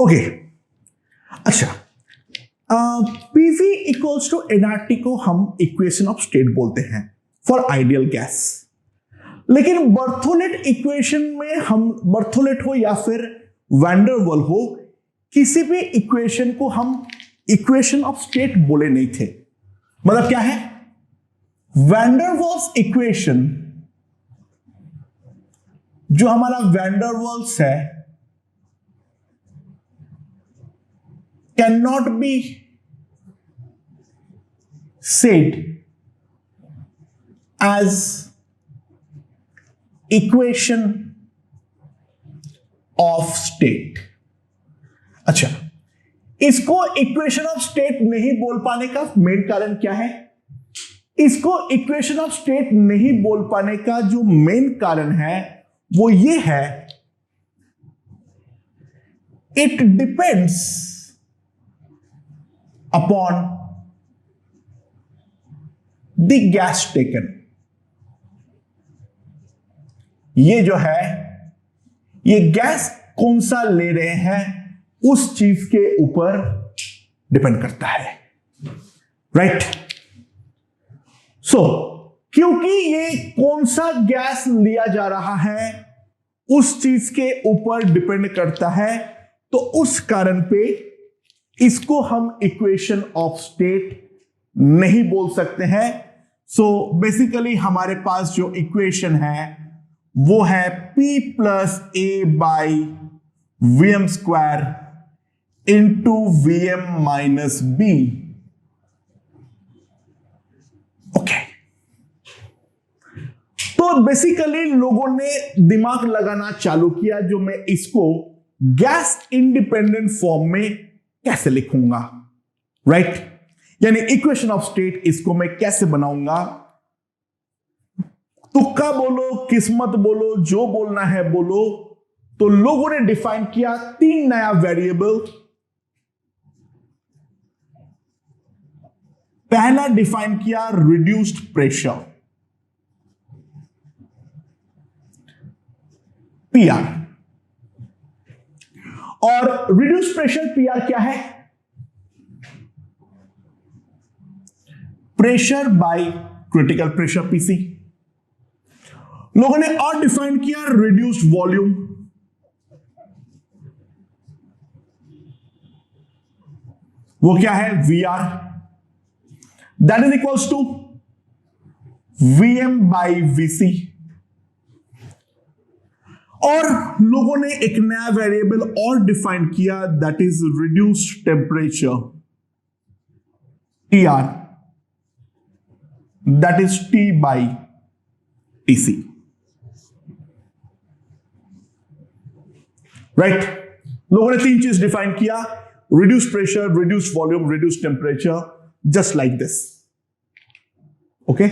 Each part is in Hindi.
ओके अच्छा, पीवी इक्वल्स टू एनआरटी को हम इक्वेशन ऑफ स्टेट बोलते हैं फॉर आइडियल गैस। लेकिन बर्थोलेट इक्वेशन में हम बर्थोलेट हो या फिर वैंडरवाल हो, किसी भी इक्वेशन को हम इक्वेशन ऑफ स्टेट बोले नहीं थे। मतलब क्या है, वैंडरवाल्स इक्वेशन, जो हमारा वैंडरवाल्स है, can not be said as equation of state। अच्छा, इसको इक्वेशन ऑफ स्टेट नहीं बोल पाने का मेन कारण क्या है? इसको इक्वेशन ऑफ स्टेट नहीं बोल पाने का जो मेन कारण है वो ये है, it depends upon the gas taken. ये जो है, ये गैस कौन सा ले रहे हैं उस चीज के ऊपर डिपेंड करता है, राइट? सो क्योंकि ये कौन सा गैस लिया जा रहा है उस चीज के ऊपर डिपेंड करता है, तो उस कारण पे इसको हम इक्वेशन ऑफ स्टेट नहीं बोल सकते हैं। सो बेसिकली हमारे पास जो इक्वेशन है वो है P plus a by VM square into VM minus b. Okay, तो बेसिकली लोगों ने दिमाग लगाना चालू किया, जो मैं इसको गैस इंडिपेंडेंट फॉर्म में कैसे लिखूंगा, राइट? यानी इक्वेशन ऑफ स्टेट इसको मैं कैसे बनाऊंगा। तुक्का बोलो, किस्मत बोलो, जो बोलना है बोलो। तो लोगों ने डिफाइन किया 3 नया वेरिएबल। पहला डिफाइन किया रिड्यूस्ड प्रेशर, PR। और रिड्यूस्ड प्रेशर PR क्या है? Pressure by critical pressure PC। लोगों ने और डिफाइन किया रिड्यूस्ड वॉल्यूम, वो क्या है? VR। That is equals to VM by VC। और लोगों ने एक नया वेरिएबल और डिफाइन किया, that is reduced temperature, TR। that is T by TC, right? लोगों ने 3 चीज डिफाइन किया, reduce pressure, reduce volume, reduce temperature, just like this. Okay,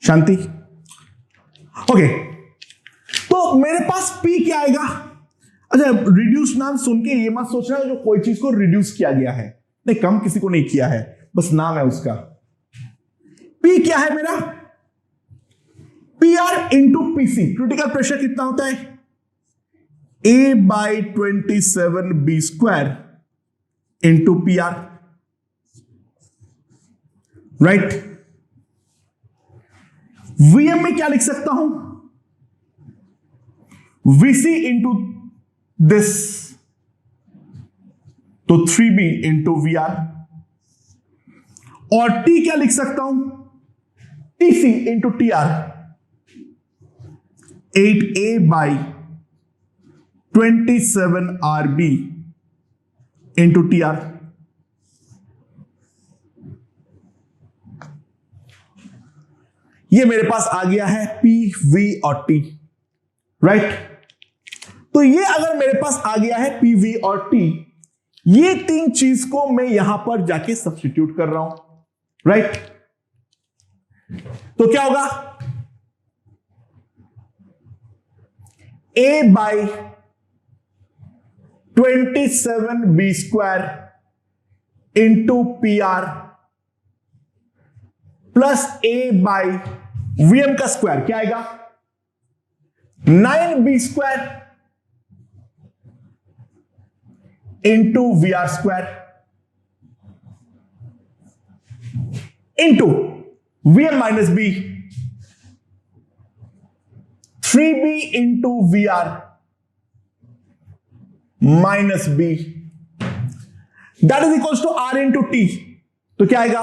Shanti? Okay, तो मेरे पास P क्या आएगा? अच्छा, रिड्यूस नाम सुन के ये मत सोचना जो कोई चीज को रिड्यूस किया गया है, नहीं, कम किसी को नहीं किया है, बस नाम है उसका। P क्या है मेरा? PR into PC। Critical pressure कितना होता है? A by 27 B square into PR, right? VM में क्या लिख सकता हूं? VC इंटू दिस, तो 3B इंटू VR। और T क्या लिख सकता हूं? TC into TR, 8A by 27 RB into TR। ये मेरे पास आ गया है P, V और T, राइट? तो ये अगर मेरे पास आ गया है P, V और T, ये 3 चीज को मैं यहां पर जाके सब्स्टिट्यूट कर रहा हूं, राइट? तो क्या होगा? A by 27 B square into PR plus A by VM का स्क्वायर, क्या आएगा? 9B square into V R square into V M minus b 3b into V R minus b that is equals to R into T. तो क्या आएगा?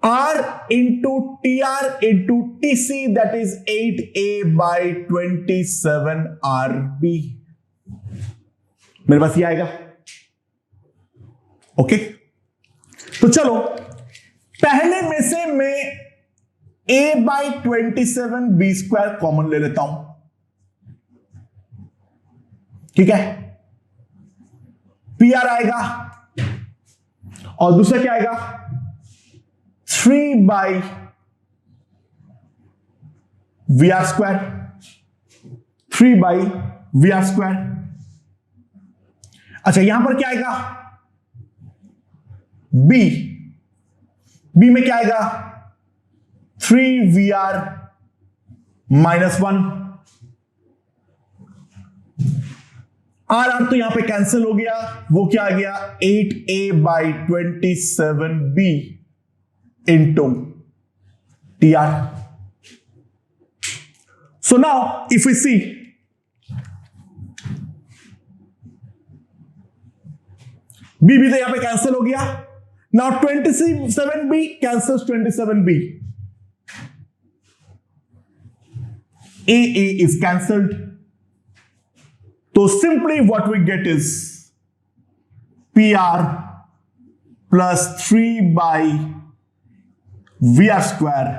R into TR into TC, that is 8A by 27 RB। मेरे पास ये आएगा। ओके, तो चलो पहले में से मैं A by 27 B square common ले लेता हूं। ठीक है, PR आएगा और दूसरा क्या आएगा? 3 by VR square, 3 by VR square. अच्छा, यहां पर क्या आएगा? B में क्या आएगा? 3VR minus 1। R तो यहां पे कैंसिल हो गया, वो क्या आ गया? 8A by 27B into TR. So now if we see, B भी तो यहां पे कैंसिल हो गया। Now 27B cancels 27B, AA is cancelled, so simply what we get is PR plus 3 by VR square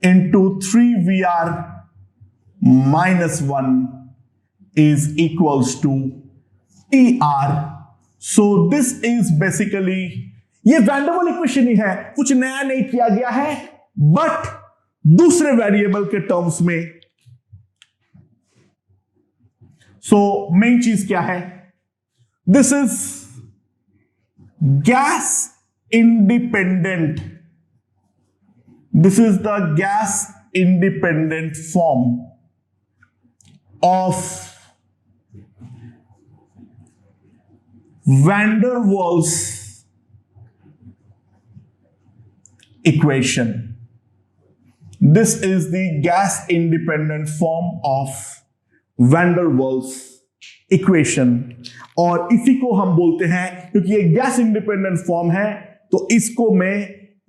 into 3VR minus 1 is equals to TR. So this is basically, ये वैंडरवाल इक्वेशन ही है, कुछ नया नहीं किया गया है, बट दूसरे वेरिएबल के टर्म्स में। सो मेन चीज क्या है? This is gas independent, this is the gas independent form of van der Waals equation. This is the gas independent form of van der Waals equation, और इसी को हम बोलते हैं, क्योंकि ये गैस इंडिपेंडेंट फॉर्म है तो इसको मैं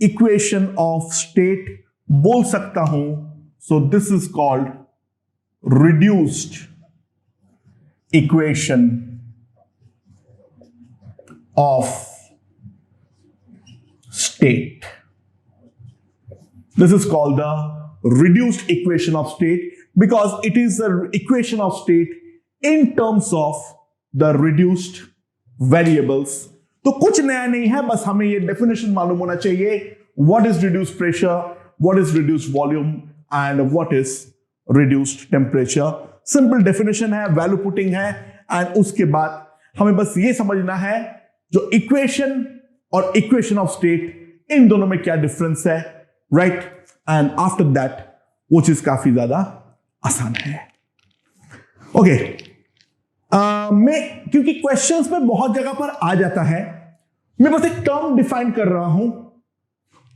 इक्वेशन ऑफ स्टेट बोल सकता हूं। So this is called reduced equation of state. This is called the reduced equation of state because it is the equation of state in terms of the reduced variables. तो कुछ नया नहीं है, बस हमें ये डेफिनेशन मालूम होना चाहिए, what is reduced pressure, what is reduced volume and what is reduced temperature. Simple definition है, वैल्यू पुटिंग है, एंड उसके बाद हमें बस ये समझना है जो इक्वेशन और इक्वेशन ऑफ स्टेट, इन दोनों में क्या डिफरेंस है, राइट? एंड आफ्टर दैट वो चीज काफी ज्यादा आसान है। ओके, मैं क्योंकि क्वेश्चंस में बहुत जगह पर आ जाता है, मैं बस एक टर्म डिफाइन कर रहा हूं,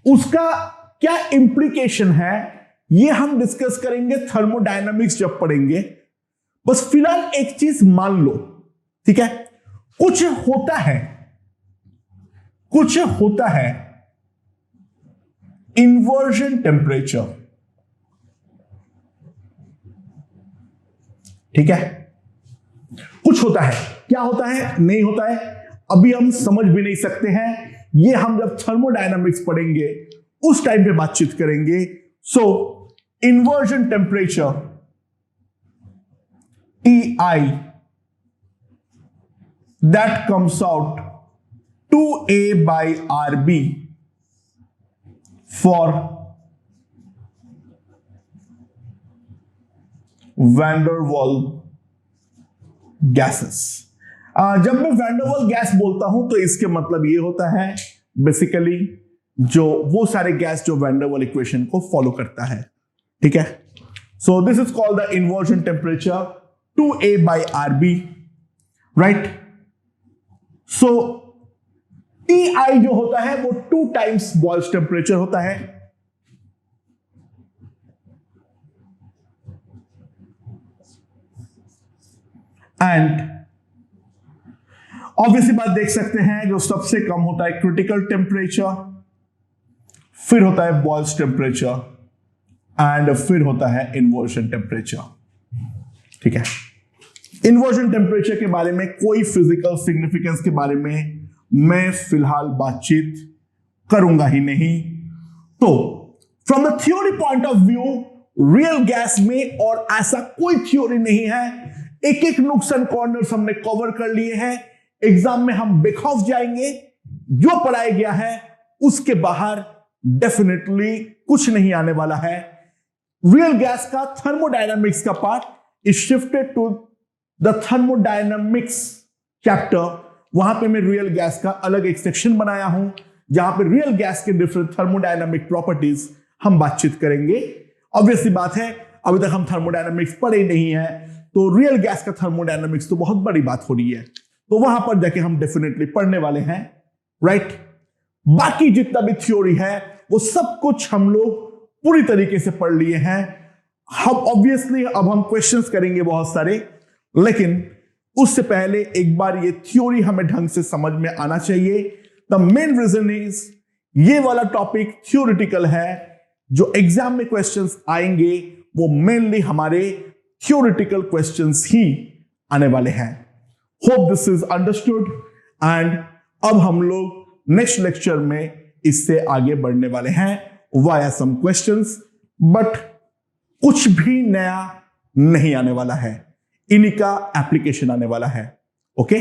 उसका क्या इंप्लीकेशन है ये हम डिस्कस करेंगे थर्मोडायनामिक्स जब पढ़ेंगे। बस फिलहाल एक चीज मान लो, ठीक है? कुछ होता है इन्वर्जन टेम्परेचर, ठीक है? कुछ होता है, क्या होता है, नहीं होता है, अभी हम समझ भी नहीं सकते हैं, ये हम जब थर्मोडायनामिक्स पढ़ेंगे उस टाइम पे बातचीत करेंगे। So inversion temperature TI that comes out 2A by RB for van der Waal gases। जब मैं वैन डर वाल गैस बोलता हूं तो इसके मतलब ये होता है बेसिकली जो वो सारे गैस जो वैन डर वाल इक्वेशन को फॉलो करता है, ठीक है? So this is called the inversion temperature 2A by RB right. So TI जो होता है वो 2 टाइम्स बॉइल्स टेम्परेचर होता है। एंड ऑब्वियसली बात देख सकते हैं, जो सबसे कम होता है क्रिटिकल टेम्परेचर, फिर होता है बॉइल्स टेम्परेचर एंड फिर होता है इन्वर्जन टेम्परेचर। ठीक है, इन्वर्जन टेम्परेचर के बारे में कोई फिजिकल सिग्निफिकेंस के बारे में मैं फिलहाल बातचीत करूंगा ही नहीं। तो from the theory point of view real gas में और ऐसा कोई थ्योरी नहीं है। एक एक नुक्स एंड कॉर्नर्स हमने कवर कर लिए हैं। एग्जाम में हम बेखौफ जाएंगे, जो पढ़ाया गया है उसके बाहर डेफिनेटली कुछ नहीं आने वाला है। रियल गैस का थर्मोडायनामिक्स का part is shifted to the thermodynamics chapter. वहां पे मैं रियल गैस का अलग एक सेक्शन बनाया हूं, जहां पे रियल गैस के डिफरेंट थर्मोडायनामिक प्रॉपर्टीज हम बातचीत करेंगे। ऑब्वियसली बात है, अभी तक हम थर्मोडायनामिक्स पढ़े नहीं है, तो रियल गैस का थर्मोडायनामिक्स तो बहुत बड़ी बात हो रही है, तो वहां पर जाके हम डेफिनेटली पढ़ने वाले हैं, राइट। बाकी जितना भी थ्योरी है वो सब कुछ हम लोग पूरी तरीके से पढ़ लिए हैं। हम ऑब्वियसली अब हम क्वेश्चंस करेंगे बहुत सारे, लेकिन उससे पहले एक बार ये थ्योरी हमें ढंग से समझ में आना चाहिए। द मेन रीजन इज ये वाला टॉपिक थ्योरेटिकल है, जो एग्जाम में क्वेश्चंस आएंगे वो मेनली हमारे थ्योरेटिकल क्वेश्चंस ही आने वाले हैं। Hope this is understood and अब हम लोग नेक्स्ट लेक्चर में इससे आगे बढ़ने वाले हैं वाया सम क्वेश्चंस, बट कुछ भी नया नहीं आने वाला है, इन्हीं का एप्लीकेशन आने वाला है। ओके।